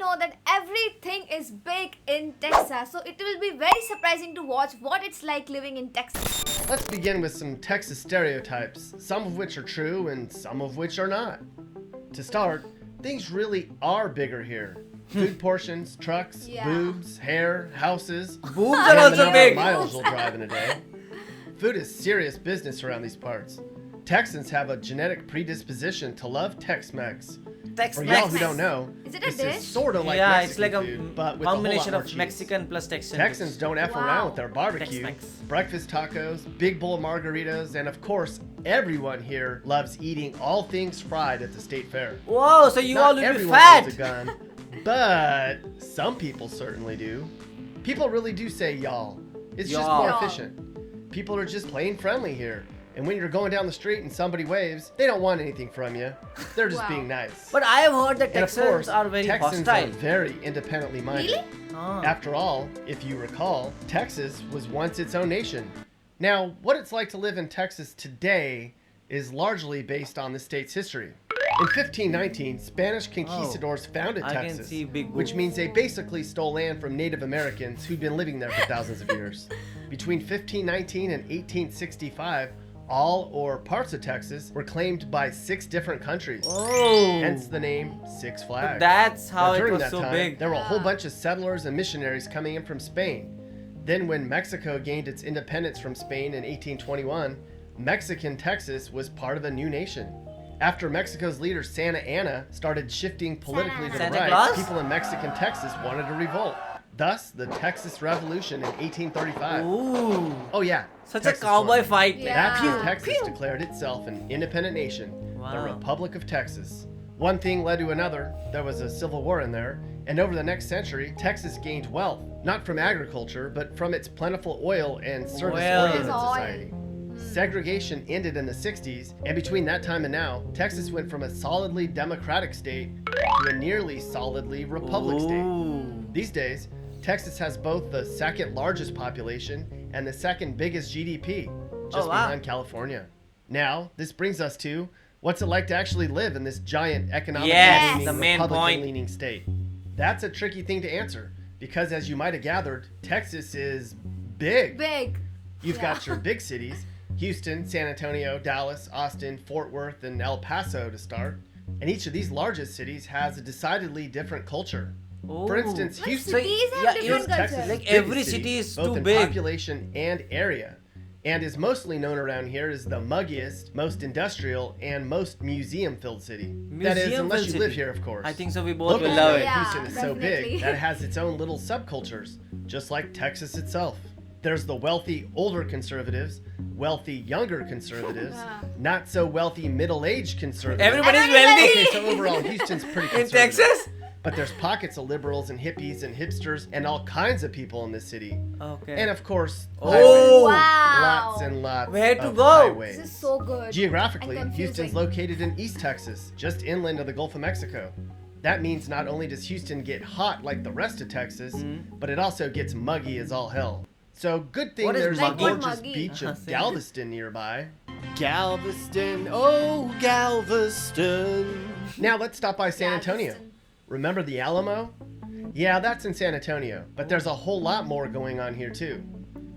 know that everything is big in Texas, so it will be very surprising to watch what it's like living in Texas. Let's begin with some Texas stereotypes, some of which are true and some of which are not. To start, things really are bigger here. Food portions, trucks, boobs, hair, houses. Boobs are also big. Miles you'll drive in a day. Food is serious business around these parts. Texans have a genetic predisposition to love Tex-Mex. For y'all who don't know, is it a this dish? is sort of like yeah, Mexican it's like a food, but with combination a whole lot more of cheese. Mexican plus Texan. Texans don't F around with their barbecue, Tex-Mex. breakfast tacos, big bowl margaritas, and of course, everyone here loves eating all things fried at the state fair. Whoa, so you Not all will be everyone fat. owns a gun, but some people certainly do. People really do say y'all. It's just more Y'all. efficient. People are just plain friendly here. And when you're going down the street and somebody waves, they don't want anything from you. They're just being nice. But I have heard that And of Texans course, are very Texans hostile. are very independently minded. Really? Ah. After all, if you recall, Texas was once its own nation. Now, what it's like to live in Texas today is largely based on the state's history. In 1519, Spanish conquistadors founded I can Texas, see big which boobs. means they basically stole land from Native Americans who'd been living there for thousands of years. Between 1519 and 1865, all or parts of Texas were claimed by 6 different countries. Oh. Hence the name Six Flags. That's how Now, it during was that so time, big. there were a whole bunch of settlers and missionaries coming in from Spain. Then when Mexico gained its independence from Spain in 1821, Mexican Texas was part of a new nation. After Mexico's leader Santa Anna started shifting politically to the Santa right, Claus? people in Mexican Texas wanted to revolt. Thus, the Texas Revolution in 1835. Ooh. Oh yeah, Such Texas a cowboy formed. fight. Yeah. That's when Pew, Texas pew. declared itself an independent nation, the Wow. Republic of Texas. One thing led to another. There was a civil war in there, and over the next century, Texas gained wealth, not from agriculture, but from its plentiful oil and service-oriented Oil. society. Segregation ended in the 60s, and between that time and now, Texas went from a solidly democratic state to a nearly solidly republic state. Ooh. These days, Texas has both the second largest population and the second biggest GDP, just wow. behind California. Now, this brings us to what's it like to actually live in this giant economic Yes, the main point. Republican-leaning state. That's a tricky thing to answer because, as you might have gathered, Texas is big. Big. You've got your big cities, Houston, San Antonio, Dallas, Austin, Fort Worth, and El Paso to start. And each of these largest cities has a decidedly different culture. For Ooh. instance, Like Houston cities have yeah, different is Texas' cultures. Like biggest every city is both too in big. population and area, and is mostly known around here as the muggiest, most industrial, and most museum-filled city. That is, Museum-filled unless you live city. here, of course. I think so. We both Locals will love know it. Yeah. Houston is so definitely. big that it has its own little subcultures, just like Texas itself. There's the wealthy older conservatives, wealthy younger conservatives, Yeah. not so wealthy middle-aged conservatives. Everybody's Everybody. Okay, wealthy so overall, Houston's pretty in conservative. Texas. But there's pockets of liberals and hippies and hipsters and all kinds of people in this city. Okay. And of course, Oh. highways. Wow. Lots and lots Where to of go? highways. This is so good. Geographically, and confusing. Houston's located in East Texas, just inland of the Gulf of Mexico. That means not only does Houston get hot like the rest of Texas, but it also gets muggy as all hell. So good thing What is there's muggy? the gorgeous Muggy. beach of Same. Galveston nearby. Galveston, oh Galveston. Now let's stop by San Antonio. Galveston. Remember the Alamo? Yeah, that's in San Antonio, but there's a whole lot more going on here too.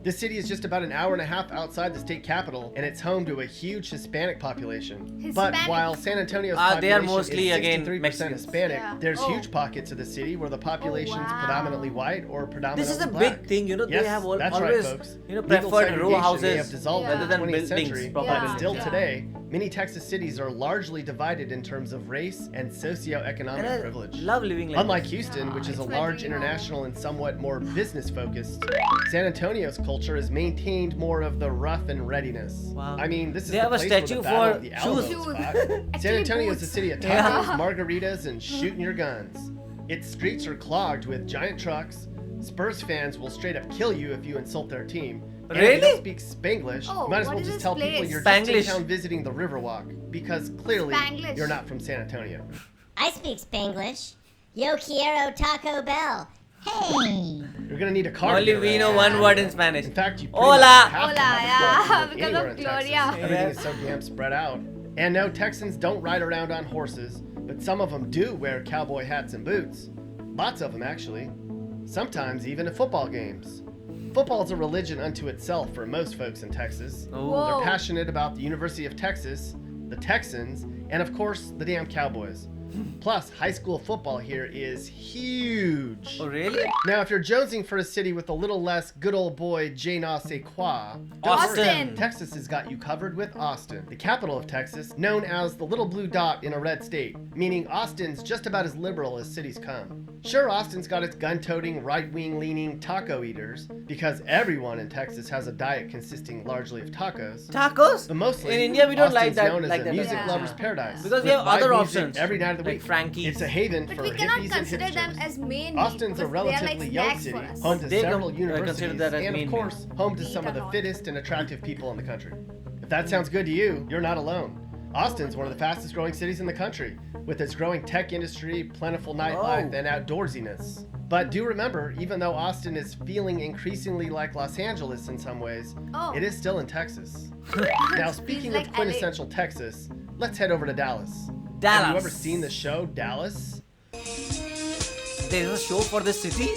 This city is just about an hour and a half outside the state capital, and it's home to a huge Hispanic population. But Hispanic? while San Antonio's They are population mostly, is again, 63% Mexicans. Hispanic, Yeah. there's Oh. huge pockets of the city where the population's wow. predominantly white or predominantly This is a black. big thing, you know. Yes, They have that's always, right, folks. you know, Legal preferred row segregation may have houses dissolved Yeah. in the rather than 20th buildings. century, Properly. but still Yeah. today, many Texas cities are largely divided in terms of race and socioeconomic And I privilege. love living like Unlike this. Houston, which is a it's large really international and somewhat more business-focused, San Antonio's culture has maintained more of the rough and readiness. Wow. I mean, this is They the have a place where statue the Battle for of the Alamo shoes. was Shoes. fought. San Actually, Antonio is a boots. city of tacos, Yeah. margaritas, and shooting your guns. Its streets are clogged with giant trucks. Spurs fans will straight up kill you if you insult their team. And if you Really? don't speak Spanglish, Oh, you might as what well is just this tell people place? you're just in Spanglish. town visiting the Riverwalk, because clearly Spanglish. you're not from San Antonio. I speak Spanglish. Yo quiero Taco Bell. Hey! You're gonna need a car. to Only get we around. know one word in Spanish. In fact, you pretty Hola. much have to Hola, have a yeah, car to live because anywhere of in Texas. Gloria. Everything is so damn spread out. And no, Texans don't ride around on horses, but some of them do wear cowboy hats and boots. Lots of them, actually. Sometimes even at football games. Football's a religion unto itself for most folks in Texas. Oh. They're passionate about the University of Texas, the Texans, and of course, the damn Cowboys. Plus, high school football here is huge. Oh, really? Now, if you're jonesing for a city with a little less good old boy je ne sais quoi, Austin. Texas has got you covered with Austin, the capital of Texas, known as the little blue dot in a red state, meaning Austin's just about as liberal as cities come. Sure, Austin's got its gun-toting, right-wing leaning taco eaters, because everyone in Texas has a diet consisting largely of tacos. Tacos? But mostly, In India, we don't like Austin's that. known as Like a that. music Yeah. lover's paradise. Because we with have other live music options, every night of the like week. Frankie's. It's a haven But for we cannot hippies and consider them hipsters. as main Austin's a meat because they are relatively like young snacks city, for us. home to They several consider universities, that as and main of course, home to Meat some of or the not. fittest and attractive people in the country. If that sounds good to you, you're not alone. Austin's one of the fastest growing cities in the country, with its growing tech industry, plentiful nightlife, Oh. and outdoorsiness. But do remember, even though Austin is feeling increasingly like Los Angeles in some ways, Oh. it is still in Texas. Now, speaking like of quintessential Texas, let's head over to Dallas. Dallas. Have you ever seen the show Dallas? There is a show for this city?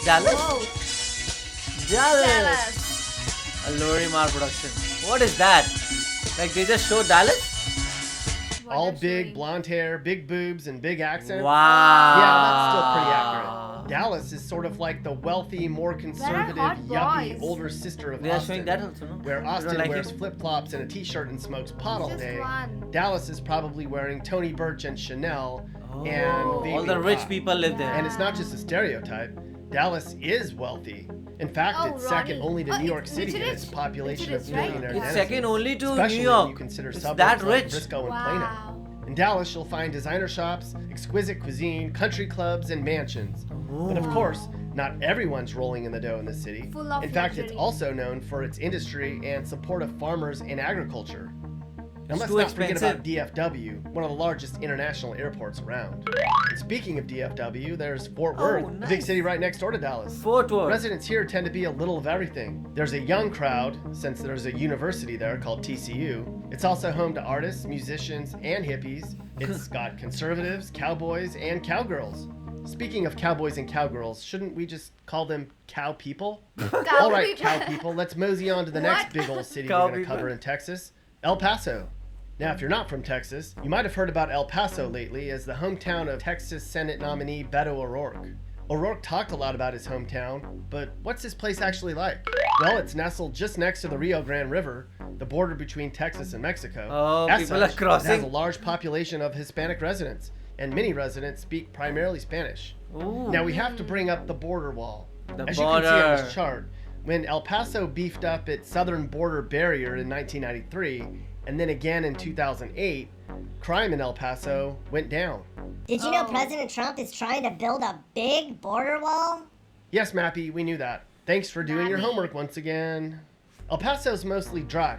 Dallas? Whoa, Dallas. Dallas. A Lorimar production. What is that? Like they just show Dallas? What All they're big, showing. blonde hair, big boobs, and big accents. Wow. Yeah, that's still pretty accurate. Dallas is sort of like the wealthy, more conservative, hot yuppie, boys. older sister of They are Austin. showing that also, no? Where You don't Austin like wears it? flip-flops and a t-shirt and smokes pot all Just day. one. Dallas is probably wearing Tony Birch and Chanel Oh, and all vaping the rich pot. people live there. And it's not just a stereotype. Dallas is wealthy. In fact, Oh, it's second Ronnie. only to Oh, New York which City it in is. its population Which of it is, right? millionaire It's Yeah. second only to Especially New York. when you consider It's suburbs that like rich. Frisco and Plano. Wow. In Dallas, you'll find designer shops, exquisite cuisine, country clubs, and mansions. But of Ooh. course, not everyone's rolling in the dough in the city. Full of In fact, it's luxury. also known for its industry and support of farmers and agriculture. And It's let's too not forget about expensive. DFW, one of the largest international airports around. And speaking of DFW, there's Fort Oh, Worth, the big nice. city right next door to Dallas. Fort Worth. Residents here tend to be a little of everything. There's a young crowd, since there's a university there called TCU. It's also home to artists, musicians, and hippies. It's got conservatives, cowboys, and cowgirls. Speaking of cowboys and cowgirls, shouldn't we just call them cow people? Cow All right, people. cow people, let's mosey on to the What? next big old city Cow we're going to people. cover in Texas, El Paso. Now, if you're not from Texas, you might have heard about El Paso lately as the hometown of Texas Senate nominee Beto O'Rourke. O'Rourke talked a lot about his hometown, but what's this place actually like? Well, it's nestled just next to the Rio Grande River, the border between Texas and Mexico. Oh, As people such, are crossing. It has a large population of Hispanic residents, and many residents speak primarily Spanish. Ooh. Now we have to bring up the border wall. The As you can see on border. this chart, when El Paso beefed up its southern border barrier in 1993, and then again in 2008, crime in El Paso went down. Did you know Oh. President Trump is trying to build a big border wall? Yes, Mappy, we knew that. Thanks for doing your Mappy. homework once again. El Paso's mostly dry,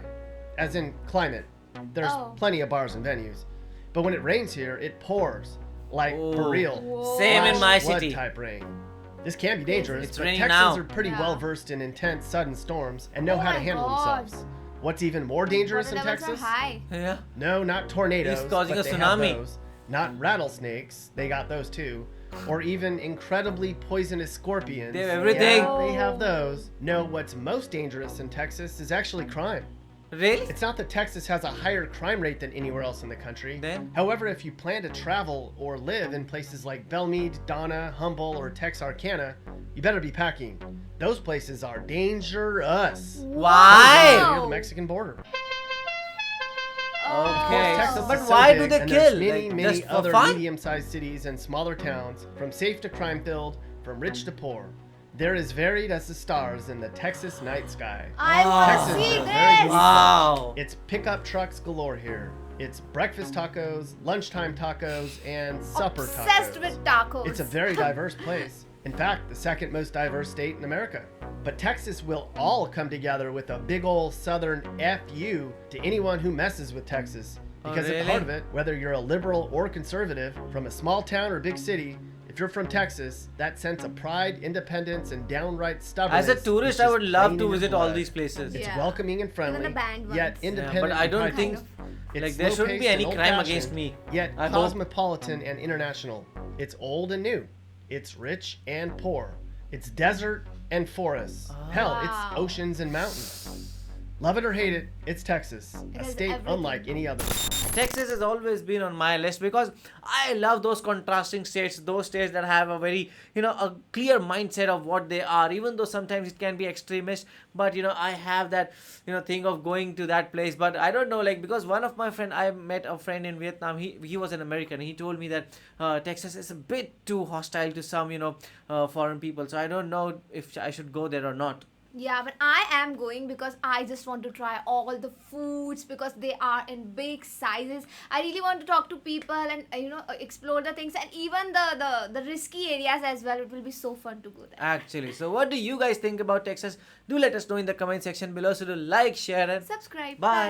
as in climate. There's Oh. plenty of bars and venues. But when it rains here, it pours. Like, for Oh. real. Whoa. Same in my Flood city. type rain. This can be dangerous, It's but raining Texans now. are pretty Yeah. well versed in intense sudden storms and know Oh how to my handle God. themselves. What's even more dangerous Water in levels Texas? are high. Yeah. No, not tornadoes. It's causing but a they have tsunami. those. Not rattlesnakes. They got those too. Or even incredibly poisonous scorpions. They have everything. Yeah, they have those. No, what's most dangerous in Texas is actually crime. Really? It's not that Texas has a higher crime rate than anywhere else in the country. Then? However, if you plan to travel or live in places like Belmead, Donna, Humble, or Texarkana, you better be packing. Those places are dangerous. Why? Near the Mexican border. Okay. Texas So, is but so why big, do they and there's kill? many, Like, many just for other fun? medium-sized cities and smaller towns, from safe to crime-filled, from rich to poor. They're as varied as the stars in the Texas night sky. I Wow. want Texas to see is a very this. unique Wow. It's pickup trucks galore here. It's breakfast tacos, lunchtime tacos, and supper Obsessed tacos. with tacos. It's a very diverse place. In fact, the second most diverse state in America. But Texas will all come together with a big ol' southern FU to anyone who messes with Texas. Oh, Because at the really? heart of it, whether you're a liberal or conservative, from a small town or big city, if you're from Texas, that sense of pride, independence, and downright stubbornness. As a tourist, is I would just love plain to in your visit all blood. these places. It's Yeah. welcoming and friendly, Even the banned yet ones. independent. but I and don't prideful. think It's like there shouldn't be slow-paced any and crime old-fashioned, against me. Yet I hope. cosmopolitan and international. It's old and new. It's rich and poor. It's desert and forests. Hell, Wow. it's oceans and mountains. Love it or hate it, it's Texas, It a has state everything. unlike any other. Texas has always been on my list because I love those contrasting states, those states that have a very, a clear mindset of what they are, even though sometimes it can be extremist. But, I have that, thing of going to that place. But I don't know, like, because one of my friend, I met a friend in Vietnam, he was an American. He told me that Texas is a bit too hostile to some, foreign people. So I don't know if I should go there or not. Yeah, but I am going because I just want to try all the foods because they are in big sizes. I really want to talk to people and explore the things, and even the risky areas as well. It will be so fun to go there. Actually, so what do you guys think about Texas? Do let us know in the comment section below. So do like, share, and Subscribe. bye.